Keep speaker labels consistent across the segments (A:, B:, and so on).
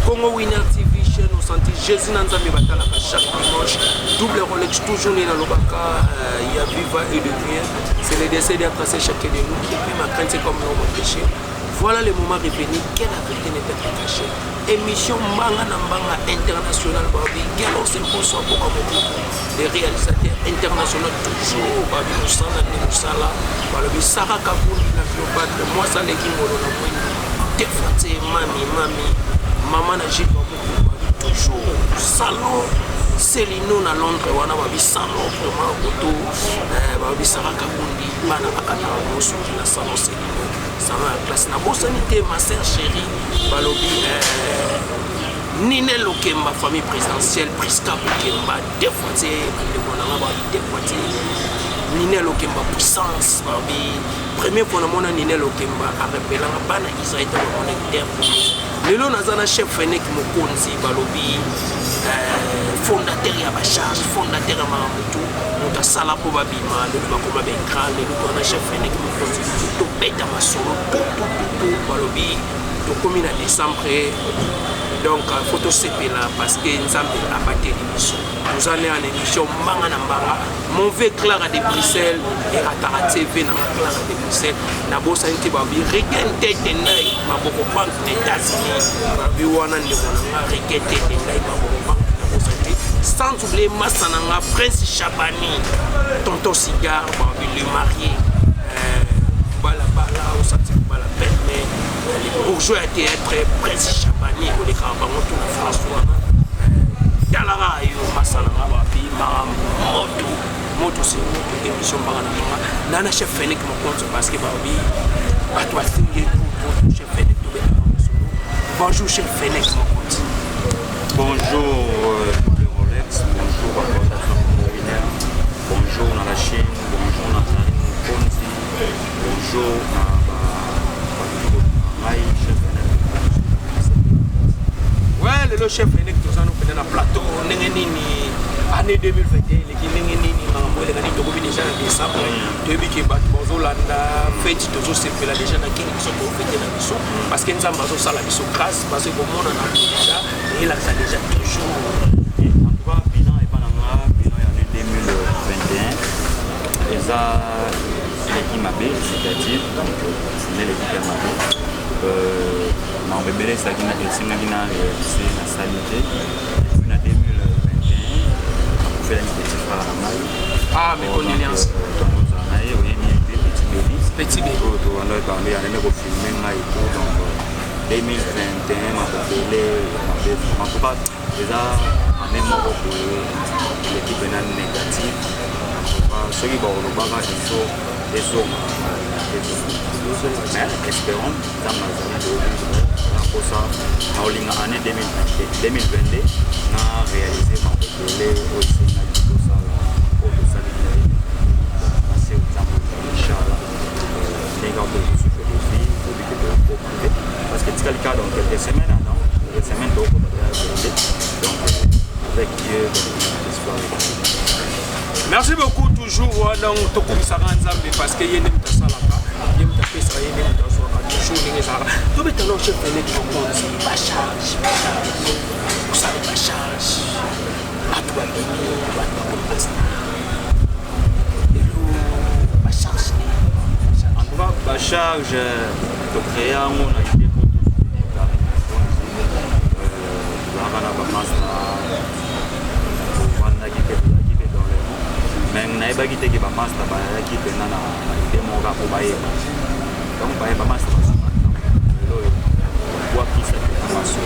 A: Congo Winner TV, chaîne au santé, Jésus Nanzambi Batala chaque dimanche, double Rolex, toujours né dans l'Obaka, il y a Viva et de Bien, c'est le décès à tracer chacun de nous, et puis ma crainte c'est comme l'homme péché. Voilà le moment revenu, quelle vérité n'est pas cachée. Émission Mbanga Nambanga internationale, Babi, Galo Semposo, les réalisateurs internationaux toujours, Babi Moussala, Moussala, Babi Sarah Kabouli, la Cléopâtre, moi ça les Kimolo, la Mouine, Defrate, Mami, Maman Najib, toujours, Salon, Célino na Londres, wana Babi Salon, vraiment, Boto, Babi Sarah Kabouli, Bana Akana, Mosuki, la Salon Célino. Ça va classe na bosanité ma sœur chérie balobi Nine Lokemba famille présidentielle Priska Lokemba deux fois c'est le bonanga ba deux fois Nine Lokemba puissance babi première fois na mona Nine Lokemba a rappelé na bana Israël de mon interprète lelo nazana chef Fenek Mokonzi balobi fondateur ya ba charge fondateur ya Mamutu muta sala po babima le bakoma be grand le ko na chef Fenek Mokonzi to beta masolo tout balobi to komi na décembre donc photo sepela parce que nzambe a battu l'émission nous allons en émission mbanga na mbanga mon vieux Clara de Bruxelles et Ratara TV na Clara de Bruxelles na bosa nti babi regente tendai maboko bank d'États-Unis babi wana ndeko na regente tendai maboko bank na bosa nti sans oublier Massananga Prince Chabani tonton cigare babi le marié bala au senti bala peine mais les bourgeois théâtre Prince Chabani au les campagnes tout François Dalara yo Massananga babi moto c'est une émission par nana chef Fenek Mokonzi parce que babi à toi signer tout chef Fenek tout bien bonjour chef Fenek Mokonzi
B: bonjour le Rolex bonjour à votre winner bonjour dans la Chine bonjour dans la Mokonzi bonjour à chef Fenek
A: ouais le chef Fenek tout ça nous fait dans plateau nini année 2021 les nini mambo les gani to ko déjà en décembre depuis que bat bozolanda fête toujours c'est fait là déjà na kini so ko fête na biso parce que nzamba zo sala biso grâce parce que comme on a déjà et là ça déjà toujours
B: en tout cas bilan et pas bilan année 2021 et ça l'équipe m'a bien c'est-à-dire donc c'est l'équipe m'a bien ma bébé ça qui n'a que c'est la sanité puis en 2021 on fait une petite frère à Maï
A: ah mais condoléances petit bébé
B: on a parlé on a filmé Maï donc 2021 ma bébé en tout cas déjà on est mort pour l'équipe négative ceux qui vont le bagage des hommes mais espérons pour ça en année 2022 on a réalisé ma populé aussi tout ça pour le salut passer au temps Inch'Allah les gars de philosophie parce que c'est le cas dans quelques semaines donc avec Dieu l'espoir.
A: Merci beaucoup toujours donc tokubisa nzambe parce que yene mtasalaka yene mtapesa yene mtazoka toujours ninge sala to betalo chef Fenek Mokonzi ba charge vous savez ba charge atwa bini ba ko ba charge
B: en tout cas ba charge to créer on a idée pour tout ba master mais on a pas quitté que ba master ba qui pendant na demo ga ko ba yeba donc ba master lelo kwa kisa maso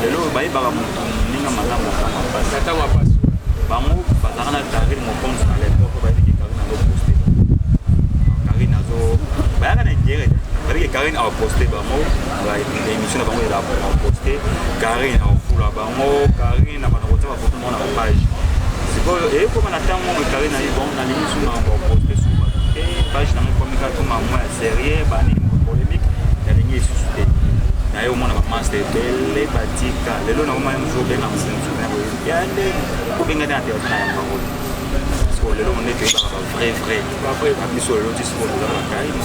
B: lelo ba yeba mutu ninga malamu kama pasi
A: tata wa pasi
B: bango bazana Karine Mokonzi na l'époque ba yiki Karine na posté Karine azo ba yana ngere parce que Karine a posté bango ba émission na bango ya posté Karine a fula bango Karine na bango ba photo na page et comme on attend mon carré na bon na l'émission na bon poster sur page na mon communication ma moi sérieux bani polémique ya ligne suscité na yo mona master belle batika lelo na mama mzo bien na mzo na ya nde ko benga na te na bango so lelo on est vrai biso lelo ti so lelo na kai mo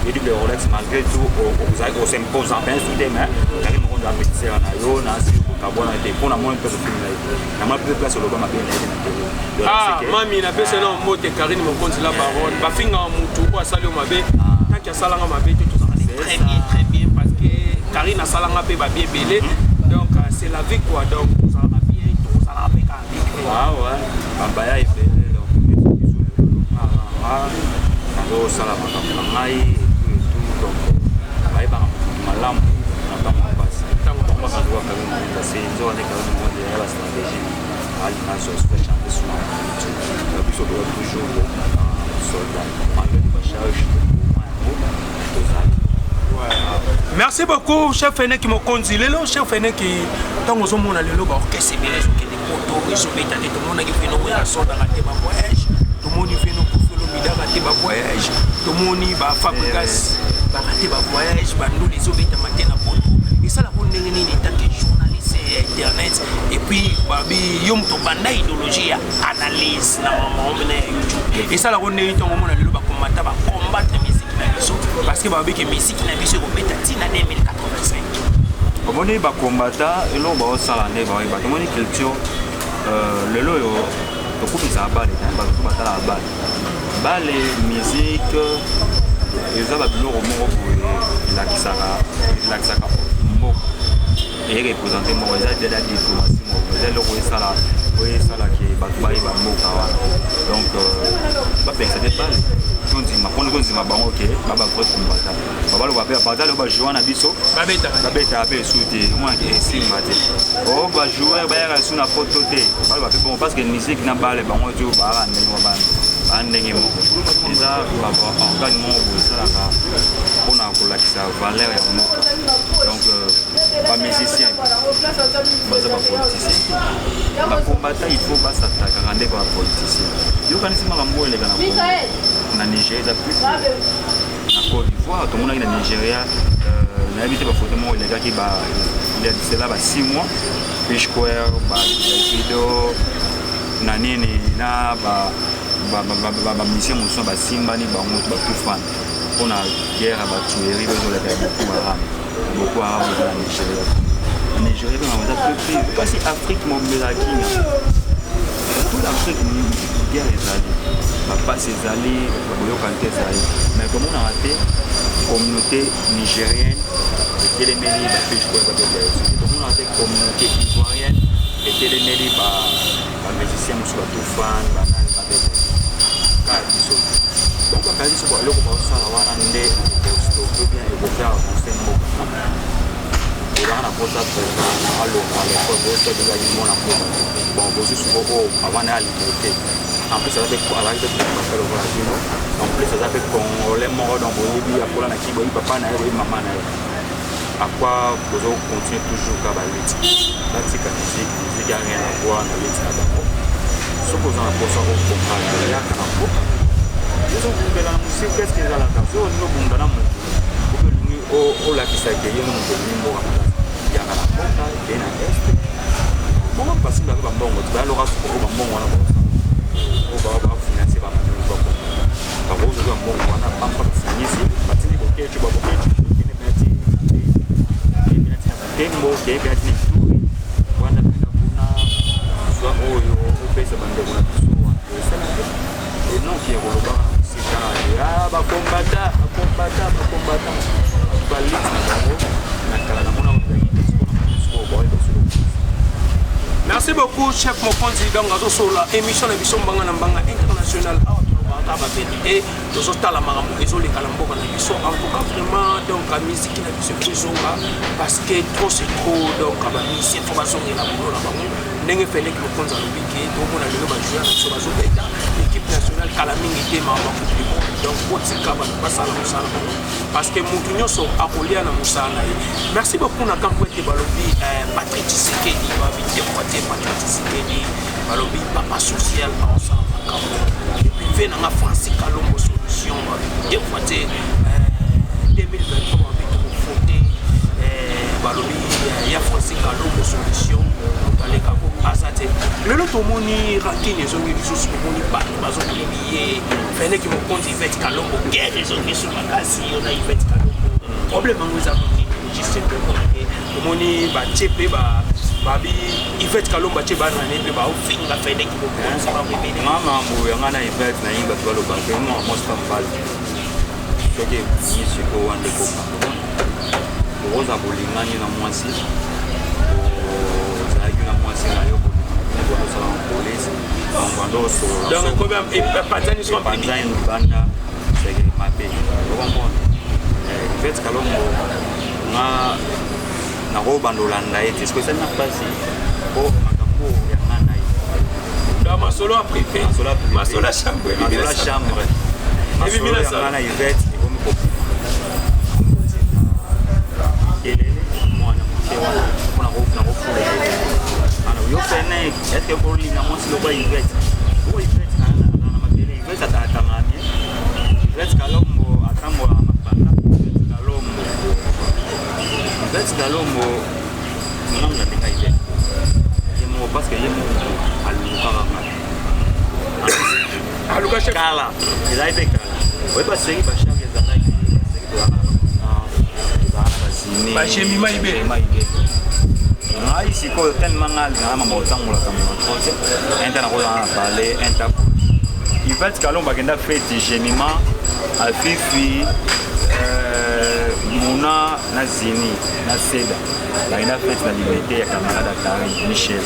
B: et double Rolex malgré tout au symposium ben soudé mais Karim on a petit na yo na si ko kabona te pour na moins peu de film na moi plus place au logo ma bien
A: ah mami na pesa na mote Karim mon compte la baronne ba finga mutu ko asali o mabe tant que salanga mabe tout ça très bien parce que Karim a salanga pe ba bien belé donc c'est la vie quoi donc ça va bien tout ça la avec
B: ah ouais bambaya et belé donc alors ça la makamai tout donc ba ba malam na kama basi tango kwa sababu Karim c'est ndio avec Karim monde ya la stratégie alimentation spéciale de soins puis toujours soldat malgré la charge
A: merci beaucoup chef Fene qui m'a conduit lelo chef Fene qui tango zo mona lelo ba orchestre bien so que des photos so beta tout le monde qui fait nos relations dans la thème voyage tout le monde fait nos pour le mida raté ba voyage tout le monde ba Fabregas ba raté ba voyage ba nous les obéta matin na photo et ça la bonne nini ni tant que journaliste internet et puis babi yom to banda idéologie analyse na maman YouTube et ça la bonne nini tango mona lelo ba combattre ba combattre parce que babi que musique na biso ko beta tina 2085
B: omoni ba combattre elo ba osala ne ba ba omoni culture lelo yo to kubisa bale ba ko batala bale bale musique eza ba biloko moko boye lakisaka moko et représenter mo eza de la diplomatie mo eza loko esala ke bato bayeba mboka wana donc bapekisa te bale tonzima mpona konzima bango ke baba vrai kombata babaloba mpe bazali bajour na biso babetaka mpe esu te omwake esimba te o bajoueur bayaka esu na poto te baloba mpe bon parce que musique na bale bango ti bayaka ndenge wa bana ndenge moko eza organe moko esalaka mpona kolakisa valeur ya mboka donc bamusicien baza bapoliticien bakombata il faut basatakaka nde bapoliticien yokanisi makambo eleka na Nigeria eza plus na Côte d'Ivoire tomonaki na Nigeria nayebi te bafoto moko elekaki cela ba 6 mois P Square bavideo na nini na bamisien mosusu basimbani bango batufana mpona guerre ya batuerie bezoleka ya Boko Haram eza na Nigeria mpe bango eza plus kasi Afrique mobelaki toute l'Afrique guerre ezali bapasi ezali baboyokani te ezali mais komonaka te communauté nigérienne etelemeli bapeshkoe komonaka te communauté ivoirienne etelemeli bamusicien mosusu batufane banani babete kaka biso donc kaka biso eloko baosala wana nde ekostoke bien ekofere akoste mboka ozaka na posa président alonga lepo bosobezaki mona mboka bon bosusu oyo avana ya liberté en plus azalaki mpe bakalo kola bino en plus aza mpe congolais moko donc boyebi akola na ki boyebi papa na ye boyebi mama na ye akwa kozocontinue toujours ka baleti batika musique ya rien à voir na leti na bango soki oza na posa okomprendre yaka na mboka ezokundela na musike eske ezalaka so olingi obunda na motu ope olingi olakisake ye no moto olingi mboka makasi yaka na mboka de na este bongo basimbaka bambongo ti bayaloka soko bambongo wana bafinanse bamanini bako bakozoki bambongo wana bamba bafinisi batindi bokecu babokecu okende penati na batembo okeye penati na ituri wana pena kuna zwa oyo opesa bandeko na biso wana esala te enoki ekolobaka sikaya bakombata baliti na bango na kala na mona ozaite sikoyo baoyeba solo.
A: Merci beaucoup chef Mokonzi donc sur la émission de Bisson Banga na Banga international à et nous sommes à la maramou et les calambos na biso en tout cas vraiment donc la musique na biso kozonga parce que trop c'est trop donc la musique faut bazonga na boulot na bango ndenge fene ki Mokonzi alobiki donc on a le ba jouer sur bazo beta l'équipe nationale kalamingi te ma ba coupe du monde donc botika ba basala musala parce que mutu nyoso akolia na musala merci beaucoup na kampo ete balobi Patrick Tshisekedi ba vite côté Patrick Tshisekedi balobi papa social ensemble et puis venant à Francis Kalombo solution deux fois 2023 avec balobi ya Francis Kalombo solution azate lelo tomoni rakini ezongi lisusu tomoni bato bazokoliye fene qui me compte Yvette Kalombo quelle raison que sur ma case on a Yvette Kalombo problème nous a juste que moni ba chepe ba babi Yvette Kalombo ba chepe na ne ba finga fene qui me compte ça va bébé
B: mama mo yanga na Yvette na yimba to lo ba ke mo most mbali toke ni siko wande ko pa oza bolingani na mwasi ozalaki na mwasi na yo bolingani na police donc
A: combien et patani sont
B: panzani banda c'est ma paix vous comprenez Yvette Kalombo na roba ndolanda ete est-ce que ça n'a pas si po makambo ya ngana yi
A: dans ma solo après ma solo chambre
B: ma solo ya ngana Yvette ikomi ko elele mwana mkewa kuna kufule ana yo fene est-ce que pour lui na mwasi lo ba Yvette o Yvette ana mabele Yvette atatamani Yvette Kalombo atambo amapanda Yvette Kalombo non na tenga Yvette yemo parce que yemo aluka kala ila ite kala we ba seri ba shaka za na
A: ba chemi maibe
B: ngai siko tellement ngal na mama otangola kama trotte enta na ko na parler enta Yvette Kalombo agenda fête gémiment à Fifi Mona na Zini na Seda bagenda fête na liberté ya camarade Karim Michel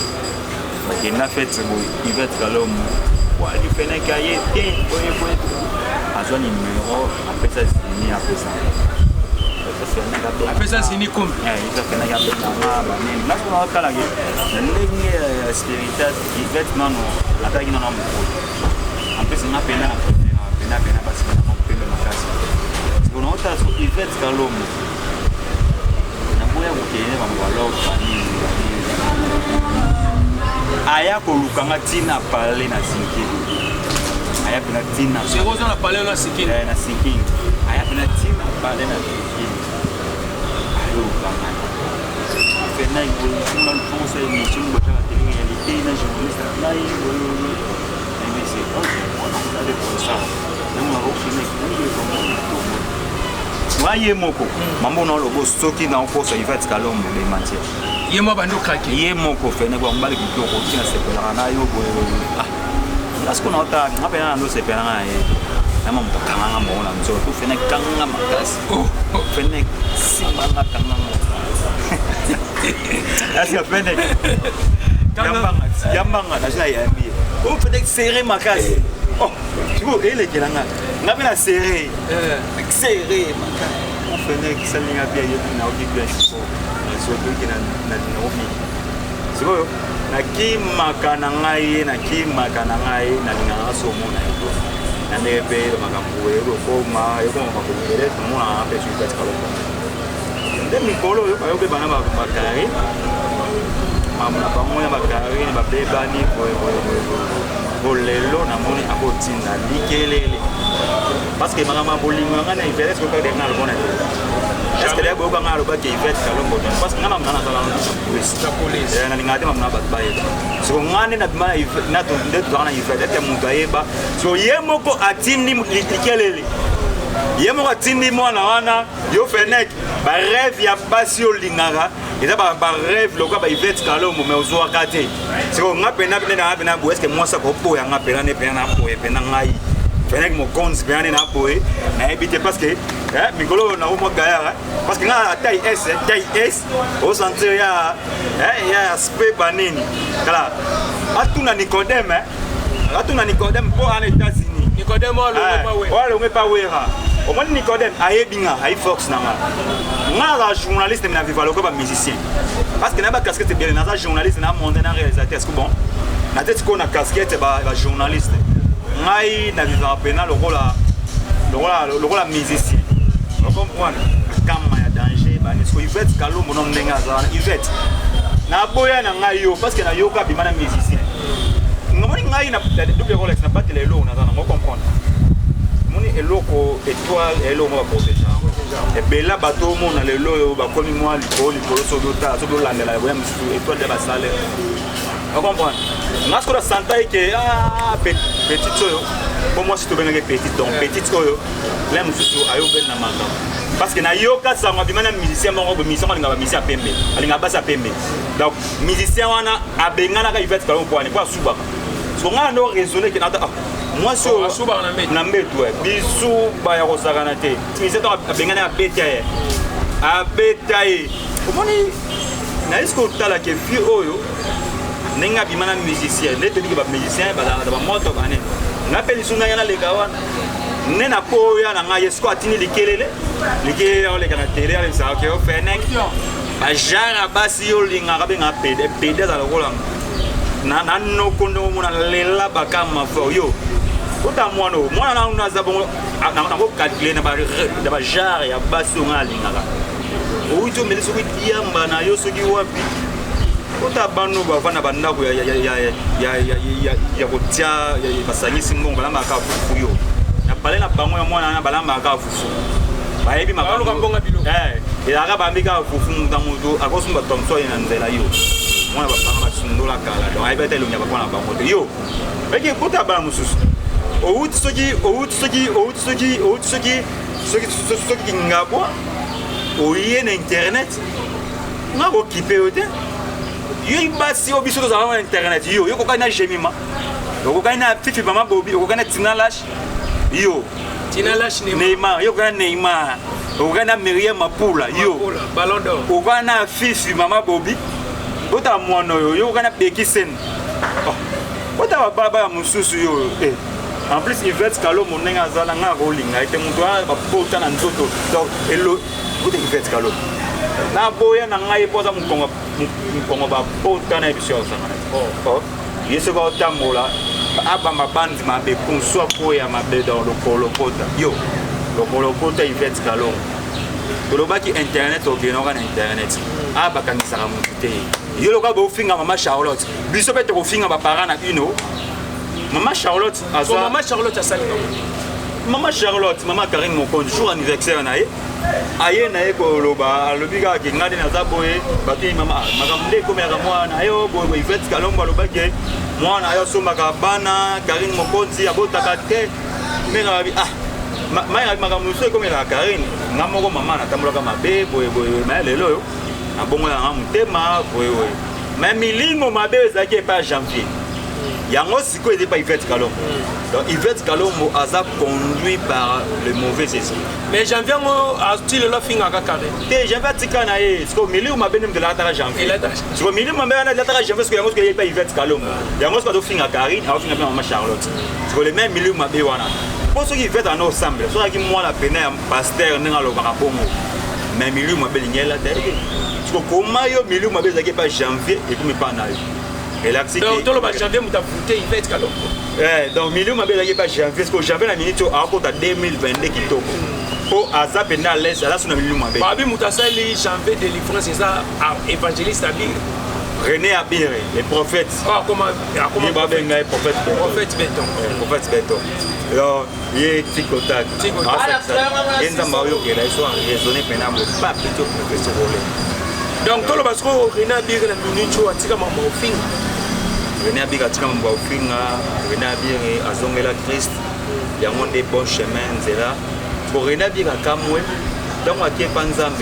B: bagenda fête Yvette Kalombo wa li fene kaye te boye azwa numéro après ça Zini après
A: ça Zini comme
B: il a fait na gabe na ba ni na ko kala ge ndenge spiritual Yvette nano ataki na mo en plus na pena basi na mo pena makasi kuna ota so Yvette Kalombo na boya bukene ba mwalo bani aya ko lukanga tina pale na sinkini aya pena tina
A: c'est rose na pale na sinkini
B: aya pena tina pale na sinkini ayo lukanga pena ngo kuna lufonse ni chimbo cha tele réalité na journaliste na hiyo mais c'est on a des pour ça na mwa rokine kuye kwa waye moko mambo na lobo stoki na okosa Yvette Kalombo le matière
A: yemo bando krake
B: yemo ko fene kwa mbali kitoko kina sepela na yo boye asko na ota ngape na ndo sepela na ye ama mtakanga mbona mzoto fene kanga makasi fene simba na kanga asi fene yambanga na jina yambi o fene serré makasi oh tu vois ele kelanga ngape na serré makasi on fene kisalinga bia yetu na oki bia siko soto kina na omi siko na kimaka na ngai na ngana somo na ito na nebe makambo ero koma eko makobere mona ape su Yvette Kalombo nde mikolo yo ayoke bana bakari mamuna pamoya bakari ba bebani bolelo na moni akotinda likelele parce que mama bolingo ngana Yvette ko ka de ngalo bona est-ce que les boka ngalo ba ke Yvette Kalombo parce que ngana ngana sala la police na ngade mamuna ba baye so ngane na bima na to ndeto kana Yvette te muntu ayeba so yemoko atindi likelele yemoko atindi mwana wana yo fenek ba rêve ya passion lingara eza ba rêve loka ba Yvette Kalombo mais ozo akate so ngapena na bo est-ce que moi ça ko po ya ngapena ne pena po e pena ngai fenek mo cons bien na po e na ebite parce que mikolo na mo gaya parce que nga taille S au centre ya aspect banini kala atuna Nicodème pour en États-Unis
A: Nicodème
B: on le pas wera au moins Nicodème ayebinga ay force na nga journaliste na vivre ko ba musicien parce que na ba casquette bien na journaliste na monde na réalisateur est-ce que bon na tête ko na casquette ba journaliste ngai na vivre pena le rôle musicien on comprend kama ya danger ba ni so Yvette Kalombo non ndenga za Yvette na boya na ngai yo parce que na yoka bi mana musicien ngomoni ngai na double Rolex na battre les lots na za on comprendre moni eloko étoile elo mo protéger et bela bateau mo na le lot ba komi moi likolo so dota so do landela ya étoile de ba salaire on comprend ngasko la santai que petit soyo Pour moi, c'est tout bien petit. Donc, petit, là, je suis à Yoben Namanga. Parce que na yoka ça m'a demandé musicien mon musicien on a musicien pembe alinga basa pembe donc musicien wana abengana ka Yvette Kalombo pour quoi suba so nga no raisonner que moi sur
A: suba na
B: mbeto bisu ba ya kosakana te musicien to abengana abetaye komoni na isko tala ke fi oyo nenga bimana musicien ne te dit que ba musicien ba moto bane na peli sunga yana le kawana nena koya na nga yesko atini likelele on le kana télé avec ça OK fenek ba jara basi yo linga ka benga pede za lokola na no kondo mona lela bakama fo yo ota mwana na una za bongo na ko calculer na ba jara ya basi nga linga ka o ito meli soki diamba na yo soki wapi ota bano ba vana bandako ya kotia basangisi mbongo la maka fuyo na parler na bango ya mwana na balamba ka fufu bayebi makalo kambonga bilo aka bambika fufu mutu akosumba tomso ina nzela yo mwana bapanga basundola kala donc ayebeta elongi bakona bango te yo eke kota bana mususu outi soki ngabwa oye na internet nga kokipe yo te yo basi yo biso tozala na internet yo kokani na Jemima okokani na Fifi Mama Bobi okokani na Tina Lash yo
A: Tina Lash
B: Neymar yo kana Neymar okana Myriam Mapula yo
A: Ballon d'Or
B: okana Fifi Mama Bobi ota mwana yo kana Becky Sen ota baba mususu yo en plus Yvette Kalombo nenga zala nga rolinga ete mutu ba pota na nzoto donc elo ota Yvette Kalombo na boya na ngai poza mukongo ba pota na ebiso sana yeso ba otambola abamba bandi mabe kunso koya mabe dans le kolokota yo le kolokota Yvette Kalombo tolobaki internet okenoka na internet abakangisaka mutu te yo loka bofinga mama Charlotte biso pe tokofinga baparent na bino mama Charlotte
A: asali
B: mama Charlotte mama Karine Mokonzi jour anniversaire na ye aye na ye koloba alobi kaka ngade naza boye bati mama makamde komeka mwana yo boye Yvette Kalombo alobaki mwana yo sombaka bana Karine Mokonzi abotaka te menga bi maya makambo so komeka Karine nga moko mama natambolaka mabe boye mais lelo yo abongola nga mutema boye mais milimo mabe ezaki pa janvier yango siko ete pa Yvette Kalombo donc Yvette Kalombo aza conduit par le mauvais esprit
A: mais janvier mo style la finga ka carré
B: te janvier tika na ye siko milimo mabe nem de la tara janvier siko milimo mabe na la tara janvier siko yango siko pa Yvette Kalombo yango siko do finga Karine a finga mama Charlotte siko le même milimo mabe wana pour ceux qui Yvette en ensemble soaki moi la pena ya pasteur nenga lo baka bongo mais milimo mabe lingela te siko koma yo milimo mabe zaki pa janvier et puis pas na yo
A: donc tout le monde janvier muta voté Yvette Kalombo
B: donc milieu mabe la pas janvier parce que janvier la minute à côté 2022 kitoko pour azap na l'est là sur milieu mabe
A: babi muta sali janvier délivrance c'est ça évangéliste Abir
B: René Abir les prophètes
A: comment
B: prophète Beton alors il tikotak yenza mayo que là soit raisonner pendant le pape tout professeur
A: donc tout le monde René Abir la minute où atika mama ofinga
B: René Abir atika mama ofinga René Abir azongela Christ yango des bons chemins nzela pour René Abir akamwe donc akie panzambe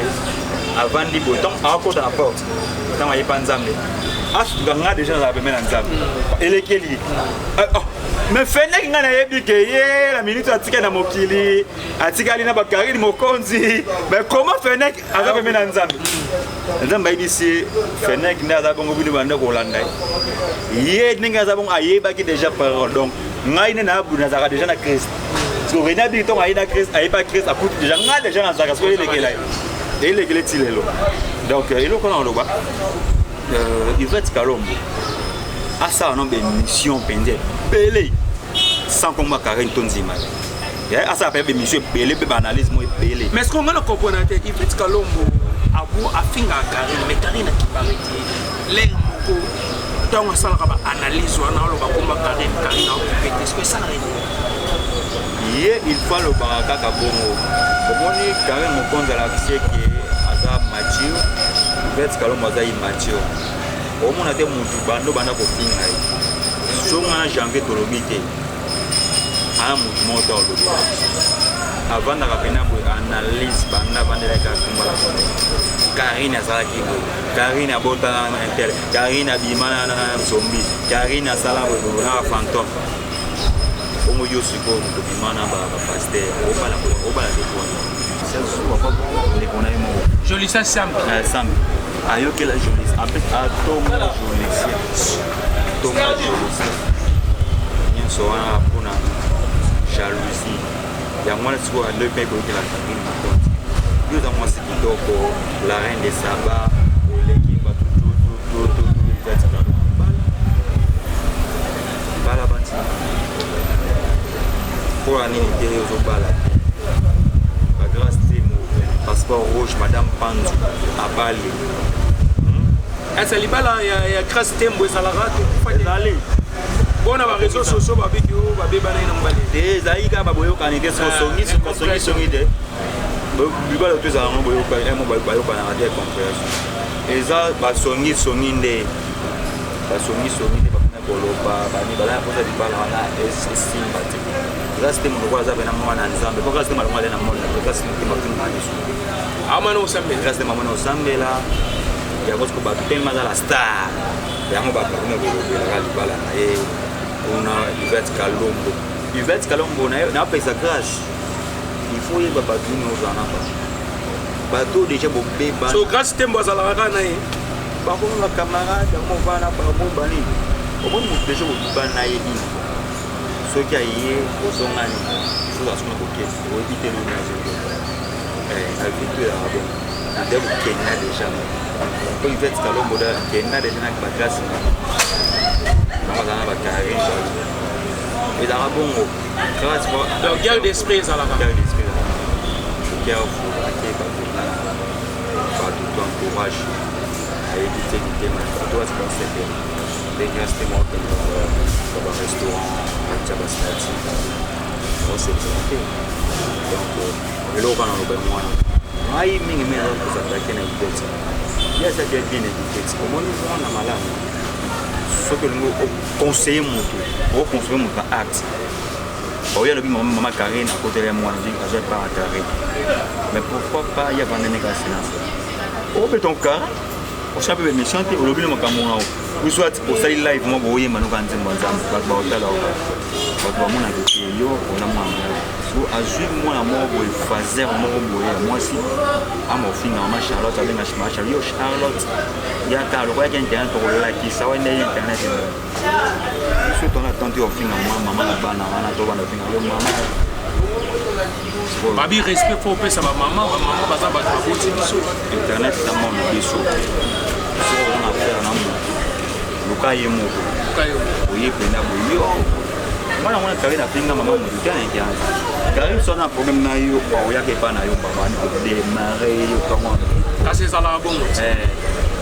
B: avant li boton à côté de la porte dans aye panzambe nga déjà la bemena nzambe elekeli mais fenek nga na yebi ke ye la minute atika na mokili atika ali na Karine Mokonzi mais comment fenek aza bemena nzambe nzambe ibisi fenek nda za bongo bino banda ko landa ye ninga za bongo ayebaki déjà parole donc ngai ne na abu na zaka déjà na Christ so René Abir to ayi na Christ ayi pas Christ a kuti déjà nga déjà na zaka so elekela elekele tilelo donc eloko na loba Yvette Kalombo a ça non une mission pendant belé sans combat Karine Tonzima a ça peut mission belé be analyse moi belé
A: mais est-ce qu'on va comprendre Yvette Kalombo abu afinga Karine mais Karine qui paraît les moko tant ça la analyse wana lo ba combat Karine a occupé est-ce que ça la
B: il faut le baraka ka bongo komoni Karine Mokonzi la qui aza mature Yvette Kalombo aza immature omona te mutu bando banda kofinga ye songa na janvier tolobi te un mouvement autour de l'eau. Avant d'avoir une analyse, Karine Azalaki, Karine Abota Intel, Karine Abimana Zombie, Karine Asala Fantôme. Omo Yosiko, Bimana Pasteur, Obala
A: Joli ça Sam.
B: Sam. Ayoke la jolie. Après, Thomas jolie. Thomas jolie. Nous sommes pour la jalousie. Il y a moins de soins le peuple qui la famille. Nous avons ce qui doit la reine des sabbats, l'équipe, tout. Bala bâti. Pour la unité aux balades. Grâce à passeport rouge, Madame Panzo, à Bali.
A: C'est il y a grâce tembo ça la rate.
B: Allez.
A: Bon, on a réseaux sociaux, barbecue, babébana et n'emballé.
B: Des aïgas, baboyo, canidé, songi, de. Biba le plus à un boyo, bayo, canadien, compréhension. Et ça, songi, de. Songi, de Boloba, Bani, Bala, pour ça, du balana, et c'est sympathique. Là, c'était mon roi, ça avait un moment en ensemble. Pourquoi c'était mal dans le monde? Pourquoi c'était ma fille Manisou?
A: Amano Sambe.
B: Là, c'était maman au Sambe là. Il y a beaucoup de tellement dans la star. Il y a un peu de balana. Et on a Yvette Kalombo. Yvette Kalombo, on a payé sa grâce. Il faut y avoir bateau nous en avons. Bateau déjà bon bébé.
A: So grâce tembo ça la rate naïe.
B: Par contre, la camarade, on va là par bon bani. Au moins, nous déjà au banaï. Ce qui a eu au son année, il faut assumer que pour éviter le ménage. Habitué à bon. On a des Kenya déjà. Quand il fait ce calme, on a Kenya déjà avec la classe. On a la carrière. Et dans la bonne grâce pour.
A: Donc, guerre d'esprit, ça la
B: guerre d'esprit. Guerre pour laquelle pas tout encourage à éviter le thème. Toi, c'est pas cette. Les restés morts dans un restaurant, à Tchabasnati. On s'est présenté. Donc, le lot va dans le bain moi. Moi, il m'a dit que ça s'attaquait à l'éducation. Il y a cette bien éducation. Comment nous voyons la malade? Ce que nous conseillons, nous construisons notre acte. Il y a le maman Karine à côté de moi, je n'ai pas à Karine. Mais pourquoi pas il y a une négation? On peut ton cas. On s'est appelé méchant, on l'a vu dans mon cameroun. Ou soit au salon live, moi, vous voyez, maintenant, quand je me dis, je vais au talent. Je vais mon avec yo, on a moins. So, à suivre moi, moi, vous faisiez, moi aussi, à mon film, ma Charlotte, avec ma Charlotte, Charlotte, il y a qu'à le voir qu'il y a Internet, pour le like, ça va être Internet. Surtout, on a tenté au film, maman, la banane, on a trouvé le film, maman.
A: Babi respect pour ça va maman va ça va travailler
B: Internet c'est mon biso. So on a fait un amour. Luka yemo. Oui, pena boyo. Moi on a carré la pinga maman mo bien Internet. Carré son un problème na yo, o ya ke pa na yo baba ni ko démarrer yo comment.
A: Kasi ça la bon.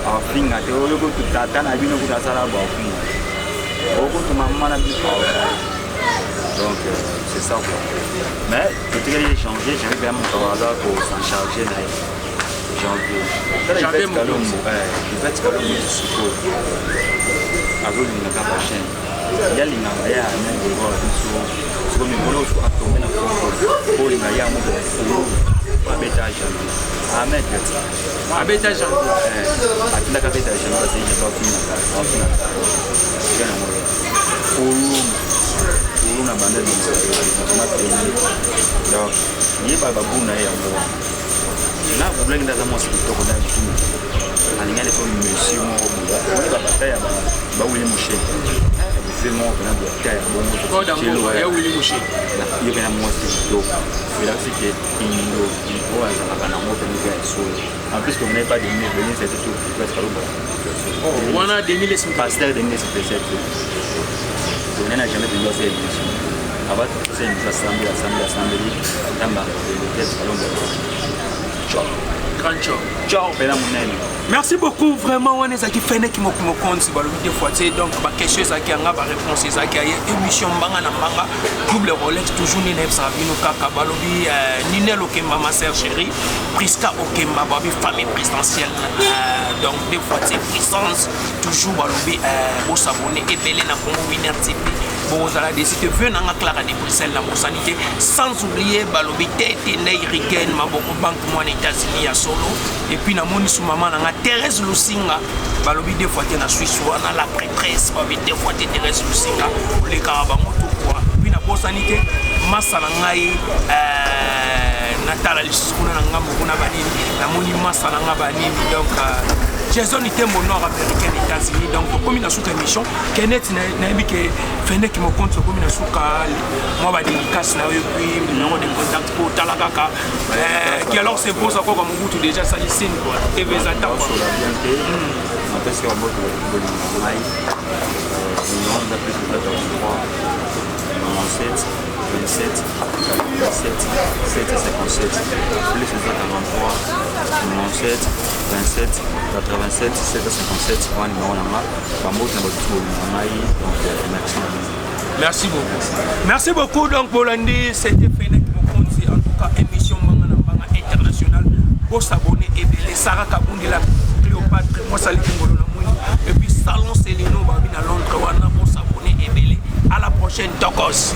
B: A pinga te o yo ko tata na bino ko sala ba pinga. O ko to maman na biso. Donc c'est ça quoi. Mais tout ce qui a changé, j'avais bien mon camarade pour s'en charger là. Janvier. Il fait ce calombo du sucre. Avec une capachaine. Il y a l'ingénieur à un endroit où comme il voulait à tomber dans le fond. Pour l'ingénieur à mon boulot. Pas bétage. À mettre.
A: À bétage.
B: À tout la bétage. Parce qu'il n'y a pas fini. Na banda de donc il va ba buna ya mo na problème dans moi c'est to na fini alinga le comme monsieur mo on va bataille ba wili mouché c'est mon na bataille bon
A: ko da mo ya wili mouché
B: il y a moi c'est to il a c'est que il faut à la moto ni ga so en plus comme n'est pas de venir c'est tout presque
A: on a 2000
B: pasteur de spécial on n'a jamais vu ça émission avant c'est une assemblée tamba de ciao
A: grand ciao
B: ciao pela munene.
A: Merci beaucoup vraiment on est qui fait qui me compte si balobi des fois donc ba question ça qui a ba réponse ça qui a émission mbanga na mbanga double Rolex toujours ni nebsa bino kaka balobi Ninel Okemba ma sœur chérie Priska Okemba babi famille présidentielle donc des fois c'est puissance toujours balobi au s'abonner et belé na Congo Winner TV bozala décidé venanga clara de Bruxelles la mosanité sans oublier balobi tete ney rigen maboko banque moi les États-Unis ya solo et puis na moni sou maman nga Thérèse Lusinga balobi deux fois na Suisse wana la prêtresse balobi deux fois Thérèse Lusinga les karabango tout quoi puis na mosanité massa na ngai natala lisuna na ngambo kuna banini na moni massa na nga banini donc Jason était mon nord-américain des États-Unis, donc comme il a sous émission, Kenneth n'a dit que Fennec me compte comme il a sous moi va dédicace là et puis numéro de contact pour Talakaka. Qui alors c'est pour ça quoi comme vous déjà ça ici quoi. Et vous attendez quoi.
B: Parce que on va le 27, 27, 7 et 57, plus 43, 97, 27, 87, 7 et 57, pour un numéro
A: merci beaucoup. Merci beaucoup donc Bolandi, c'était Fennec Mokonzi, en tout cas émission Mangana Manga internationale. Pour s'abonner et les Sarah Kabundi la Cléopâtre, moi Sali Kingolo et puis Salon Célino Babina Londres, pour s'abonner et à la prochaine Tokos.